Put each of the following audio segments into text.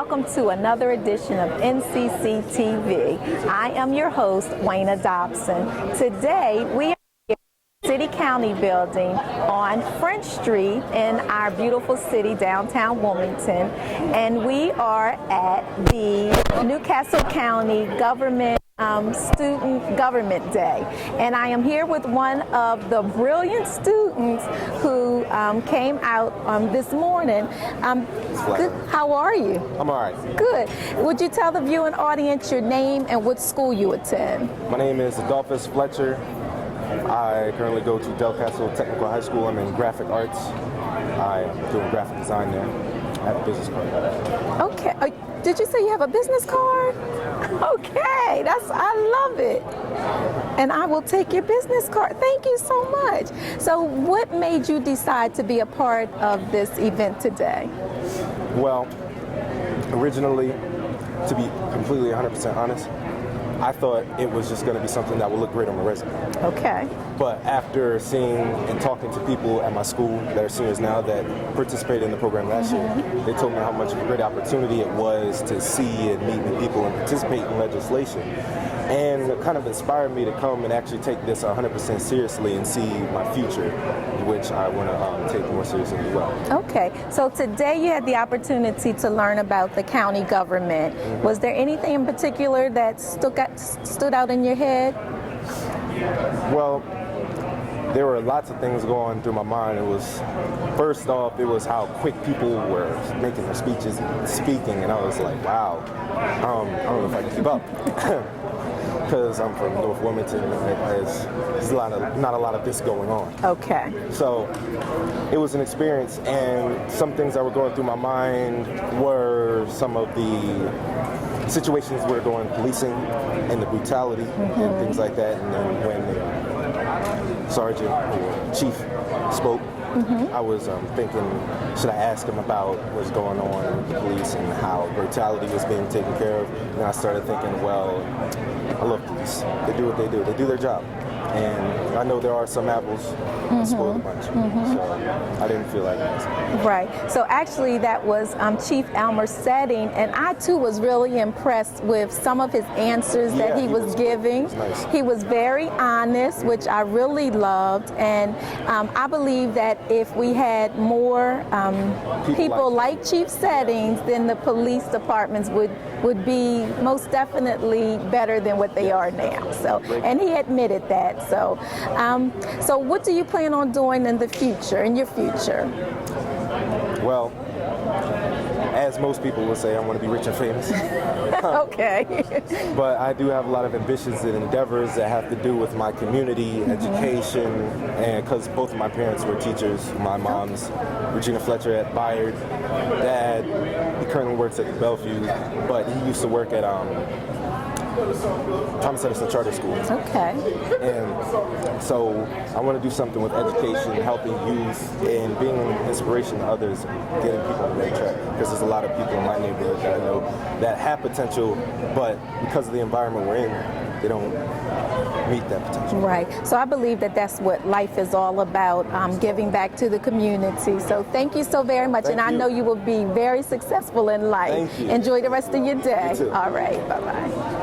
welcome to another edition of NCC TV. I am your host, Wayna Dobson. Today, we are in the City County building on French Street in our beautiful city, downtown Wilmington, and we are at the Newcastle County Student Government Day, and I am here with one of the brilliant students who came out this morning. Good. How are you? I'm all right. Good. Would you tell the viewing audience your name and what school you attend? My name is Adolphus Fletcher. I currently go to Del Castle Technical High School. I'm in graphic arts. I'm doing graphic design there. I have a business card. Okay. Did you say you have a business card? Okay, I love it. And I will take your business card. Thank you so much. So what made you decide to be a part of this event today? Well, originally, to be completely 100% honest, I thought it was just going to be something that would look great on my resume. Okay. But after seeing and talking to people at my school that are seniors now that participated in the program last year, they told me how much of a great opportunity it was to see and meet new people and participate in legislation. And it kind of inspired me to come and actually take this 100% seriously and see my future, which I want to take more seriously as well. Okay, so today you had the opportunity to learn about the county government. Was there anything in particular that stood out in your head? Well, there were lots of things going through my mind. It was, first off, it was how quick people were making their speeches and speaking, and I was like, wow, I don't know if I can keep up. Because I'm from North Wilmington, and there's not a lot of this going on. Okay. So it was an experience, and some things that were going through my mind were some of the situations where going policing and the brutality and things like that. And then when the sergeant or chief spoke, I was thinking, should I ask him about what's going on with the police and how brutality was being taken care of? And I started thinking, well, I love police. They do what they do. They do their job. And I know there are some apples that spoil the bunch. So I didn't feel like it. Right. So actually that was Chief Elmer Setting, and I too was really impressed with some of his answers that he was giving. Nice. He was very honest, which I really loved, and I believe that if we had more people like Chief Settings, then the police departments would be most definitely better than what they are now. So, and he admitted that. So, so what do you plan on doing in the future, in your future? Well, as most people would say, I want to be rich and famous. Okay. But I do have a lot of ambitions and endeavors that have to do with my community, education, and because both of my parents were teachers. My mom's Regina Fletcher at Bayard. Dad, he currently works at the Bellevue, but he used to work at Thomas Edison Charter School. Okay. And so I want to do something with education, helping youth, and being an inspiration to others, getting people on the right track. Because there's a lot of people in my neighborhood that I know that have potential, but because of the environment we're in, they don't meet that potential. Right. So I believe that that's what life is all about, giving back to the community. So thank you so very much. Thank and I you. know you will be very successful in life. Thank you. Enjoy the rest of your day. You too. All right. Bye-bye.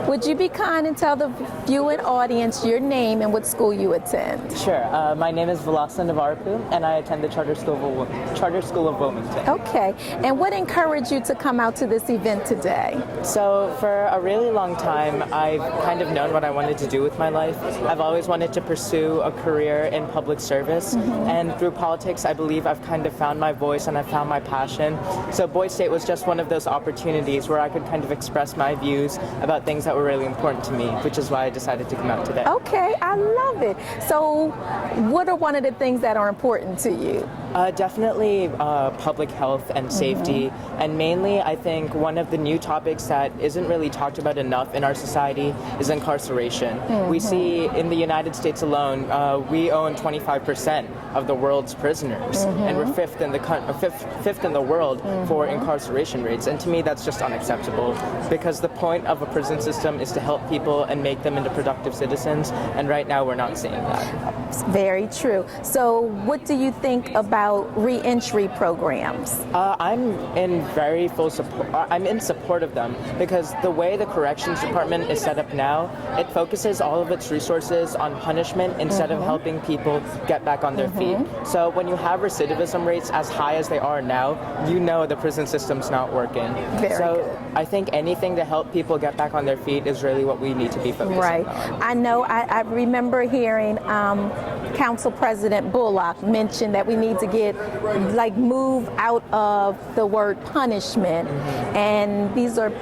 Would you be kind and tell the viewing audience your name and what school you attend? Sure. My name is Vilasa Navarpu, and I attend the Charter School of Wilmington. Okay. And what encouraged you to come out to this event today? So for a really long time, I've kind of known what I wanted to do with my life. I've always wanted to pursue a career in public service, and through politics, I believe I've kind of found my voice and I've found my passion. So Boyd State was just one of those opportunities where I could kind of express my views about things that were really important to me, which is why I decided to come out today. Okay, I love it. So what are one of the things that are important to you? Definitely public health and safety, and mainly I think one of the new topics that isn't really talked about enough in our society is incarceration. We see in the United States alone, we own 25% of the world's prisoners, and we're fifth in the world for incarceration rates. And to me, that's just unacceptable, because the point of a prison system is to help people and make them into productive citizens, and right now we're not seeing that. Very true. So what do you think about about reentry programs? I'm in very full support. I'm in support of them because the way the corrections department is set up now, it focuses all of its resources on punishment instead of helping people get back on their feet. So when you have recidivism rates as high as they are now, you know the prison system's not working. Very so good. I think anything to help people get back on their feet is really what we need to be focusing Right. on. I know, I remember hearing Council President Bullock mention that we need to move out of the word punishment. And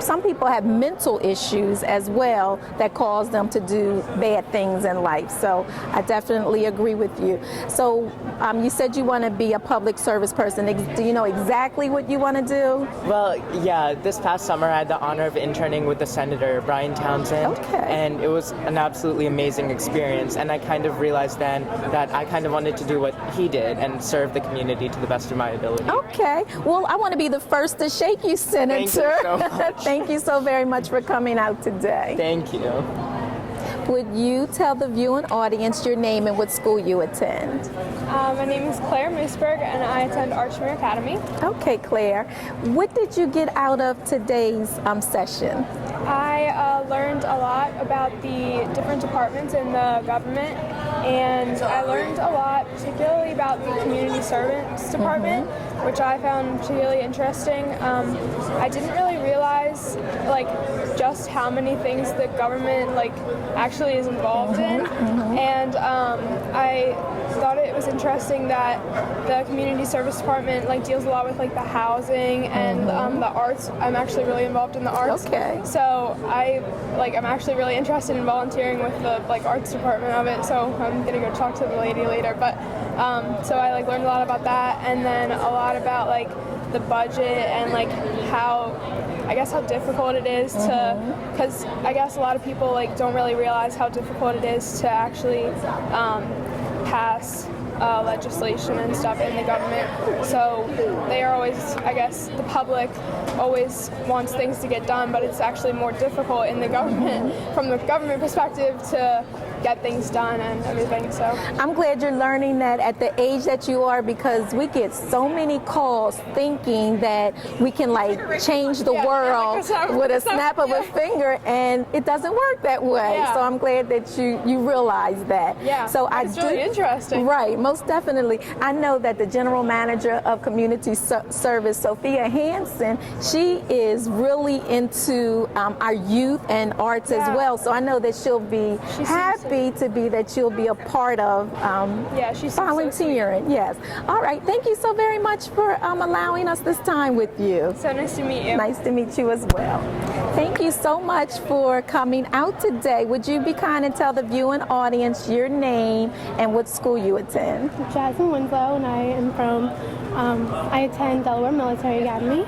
some people have mental issues as well that cause them to do bad things in life. So I definitely agree with you. So you said you want to be a public service person. Do you know exactly what you want to do? Well, yeah, this past summer I had the honor of interning with the Senator, Brian Townsend, Okay. and it was an absolutely amazing experience, and I kind of realized then that I kind of wanted to do what he did and serve the community to the best of my ability. Okay. Well, I want to be the first to shake you, Senator. Thank you so much. Thank you so very much for coming out today. Thank you. Would you tell the viewing audience your name and what school you attend? My name is Claire Moosberg, and I attend Archmere Academy. Okay, Claire. What did you get out of today's session? I learned a lot about the different departments in the government, and I learned a lot particularly about the community service department, which I found particularly interesting. I didn't really realize just how many things the government actually is involved in, and I thought it was interesting that the community service department deals a lot with the housing and the arts. I'm actually really involved in the arts. Okay. So I'm actually really interested in volunteering with the arts department of it. So I'm gonna go talk to the lady later. But so I learned a lot about that, and then a lot about the budget and how difficult it is to, because I guess a lot of people don't really realize how difficult it is to actually pass legislation and stuff in the government. So they are always, the public always wants things to get done, but it's actually more difficult in the government, from the government perspective, to get things done and everything. So I'm glad you're learning that at the age that you are, because we get so many calls thinking that we can change the world with a snap of a finger, and it doesn't work that way. Yeah. So I'm glad that you realize that. Yeah, So it's really interesting. Right, most definitely. I know that the general manager of community service, Sophia Hansen, she is really into our youth and arts as well. So I know that she'll be happy that you'll be a part of she seems volunteering. So yes. All right. Thank you so very much for allowing us this time with you. So nice to meet you. Nice to meet you as well. Thank you so much for coming out today. Would you be kind and tell the viewing audience your name and what school you attend? Jasmine Winslow, and I am from, I attend Delaware Military Academy.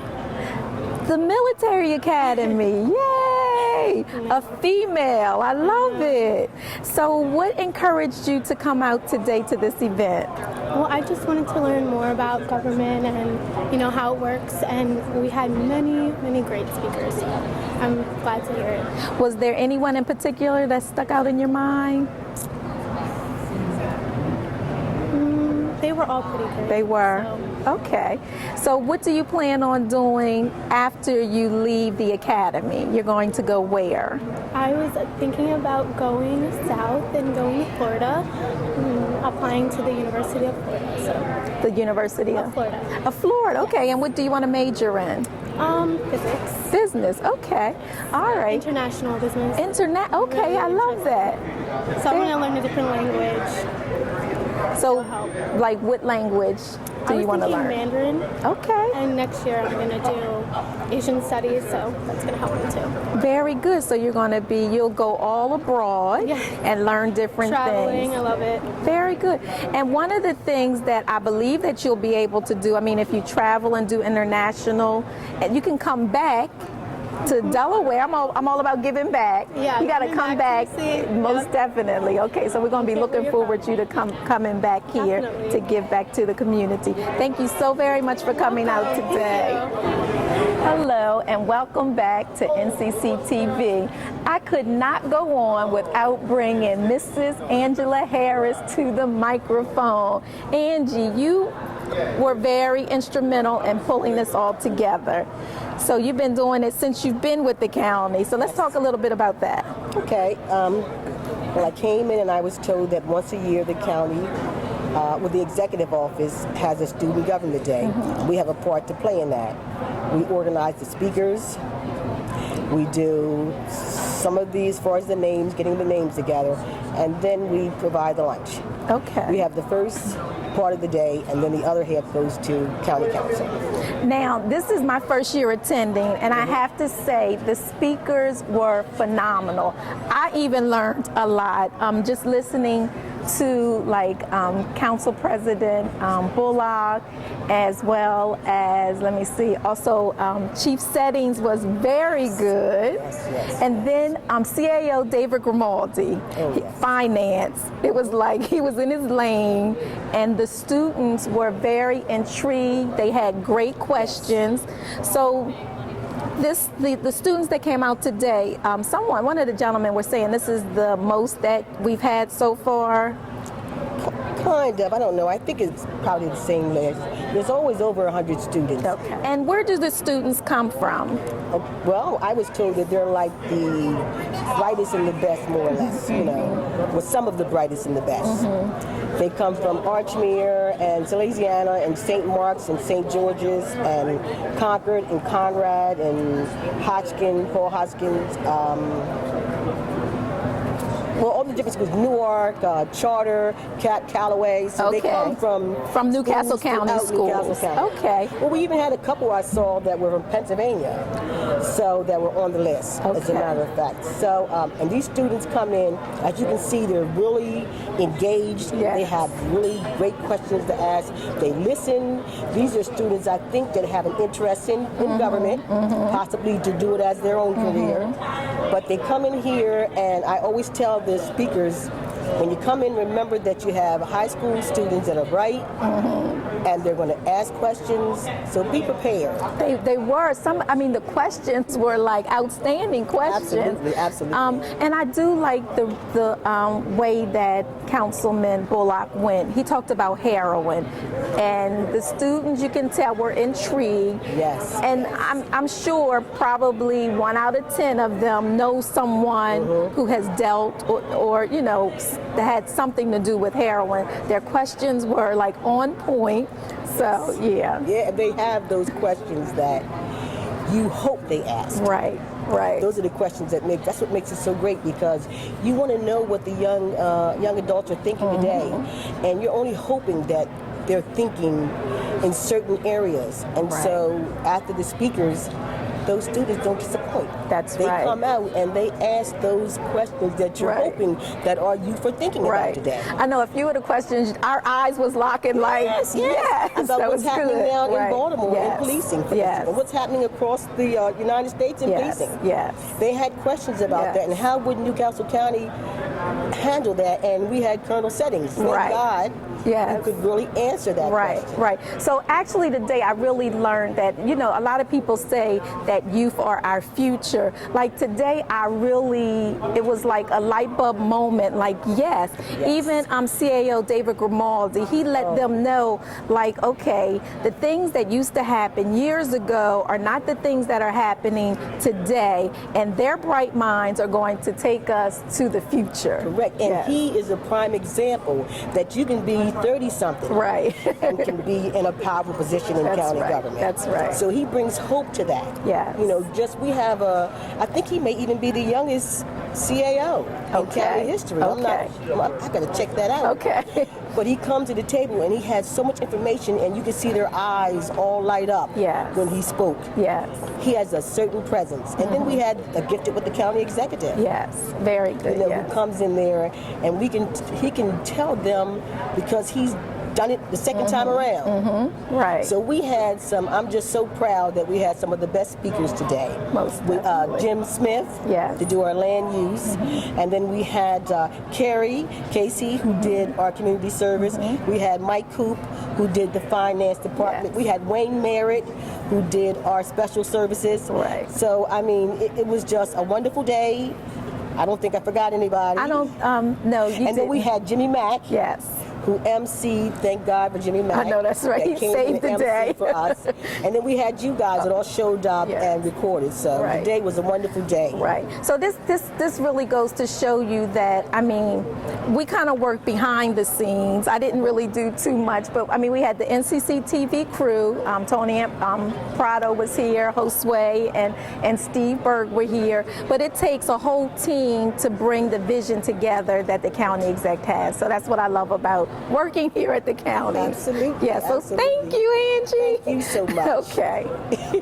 The Military Academy, yay! A female, I love it. So what encouraged you to come out today to this event? Well, I just wanted to learn more about government and, how it works, and we had many, many great speakers. So I'm glad to hear it. Was there anyone in particular that stuck out in your mind? They were all pretty good. They were? So. Okay. So what do you plan on doing after you leave the academy? You're going to go where? I was thinking about going south and going to Florida, applying to the University of Florida. So. The University of Florida. Of Florida, okay. And what do you want to major in? Physics. Business, okay. All right. International business. Okay, I love that. So I'm going to learn a different language. So, what language do you want to learn? Mandarin. Okay. And next year I'm going to do Asian studies, so that's going to help me too. Very good. So you'll go all abroad and learn different Traveling, things. I love it. Very good. And one of the things that I believe that you'll be able to do, if you travel and do international, and you can come back to Delaware. I'm all about giving back. Yeah, you got to come back. Most definitely. Okay, so we're going to be looking forward to you to coming back here to give back to the community. Thank you so very much for coming out today. Hello and welcome back to NCC TV. I could not go on without bringing Mrs. Angela Harris to the microphone. Angie, you were very instrumental in pulling this all together. So you've been doing it since you've been with the county. So let's talk a little bit about that. Okay. Well, I came in and I was told that once a year the county, with the executive office, has a student government day. We have a part to play in that. We organize the speakers. We do some of these, as far as the names, getting the names together, and then we provide the lunch. Okay. We have the first part of the day, and then the other half goes to county council. Now, this is my first year attending, and I have to say the speakers were phenomenal. I even learned a lot just listening to Council President Bullock, as well as, let me see, also Chief Settings was very good. Yes. And then CAO David Grimaldi, finance. It was like he was in his lane, and the students were very intrigued. They had great questions. So the students that came out today, one of the gentlemen were saying this is the most that we've had so far. Kind of, I don't know. I think it's probably the same list. There's always over 100 students. Okay. And where do the students come from? Well, I was told that they're like the brightest and the best, more or less, with some of the brightest and the best. They come from Archmere and Salesiana and St. Mark's and St. George's and Concord and Conrad and Paul Hoskins, all the different schools, Newark, Charter, Callaway. So they come from Newcastle County schools. Newcastle County. Okay. Well, we even had a couple I saw that were from Pennsylvania, so that were on the list, as a matter of fact. So, and these students come in, as you can see, they're really engaged. Yes. They have really great questions to ask. They listen. These are students, I think, that have an interest in government, possibly to do it as their own career. But they come in here, and I always tell the speakers, when you come in, remember that you have high school students that are bright, and they're going to ask questions, so be prepared. They were. The questions were like outstanding questions. Absolutely. And I do like the way that Councilman Bullock went. He talked about heroin, and the students, you can tell, were intrigued. Yes. And I'm sure probably 1 out of 10 of them know someone who has dealt or that had something to do with heroin. Their questions were like on point. So yeah. Yeah, they have those questions that you hope they ask. Right. Those are the questions that's what makes it so great, because you want to know what the young adults are thinking today, and you're only hoping that they're thinking in certain areas. And so after the speakers, those students don't disappoint. They come out and they ask those questions that you're hoping that are you for thinking about today. I know a few of the questions, our eyes was locking like, yes. About what's happening down in Baltimore in policing, for instance, or what's happening across the United States in policing. Yes. They had questions about that, and how would Newcastle County handle that? And we had Colonel Settings, thank God, who could really answer that question. Right. So actually today I really learned that, a lot of people say that youth are our future. Like today it was like a light bulb moment, like yes. Even CAO David Grimaldi, he let them know, like, okay, the things that used to happen years ago are not the things that are happening today, and their bright minds are going to take us to the future. Correct. And he is a prime example that you can be 30-something and can be in a powerful position in county government. That's right. So he brings hope to that. Yes. We have I think he may even be the youngest CAO in county history. I got to check that out. Okay. But he comes to the table and he has so much information, and you can see their eyes all light up when he spoke. Yes. He has a certain presence. And then we had a gifted with the county executive. Yes. Very good. Who comes in there, and he can tell them, because he's done it the second time around. Right. So we had I'm just so proud that we had some of the best speakers today. Most with Jim Smith to do our land use. And then we had Carrie Casey, who did our community service. We had Mike Coop, who did the finance department. We had Wayne Merritt, who did our special services. Right. So, it was just a wonderful day. I don't think I forgot anybody. I don't, no, you And then we had Jimmy Mack. Yes. who emceed. Thank God for Jimmy Mack. I know, that's right. that He came saved and the day. emceed for us. And then we had you guys that all showed up Yes. and recorded. So Right. today was a wonderful day. Right. So this really goes to show you that, I mean, we kind of work behind the scenes. I didn't really do too much, but I mean, we had the NCC TV crew. Tony Prado was here, Josue and Steve Berg were here. But it takes a whole team to bring the vision together that the county exec has. So that's what I love about working here at the county. Absolutely. Yeah. So absolutely. thank you, Angie. Thank you so much. Okay.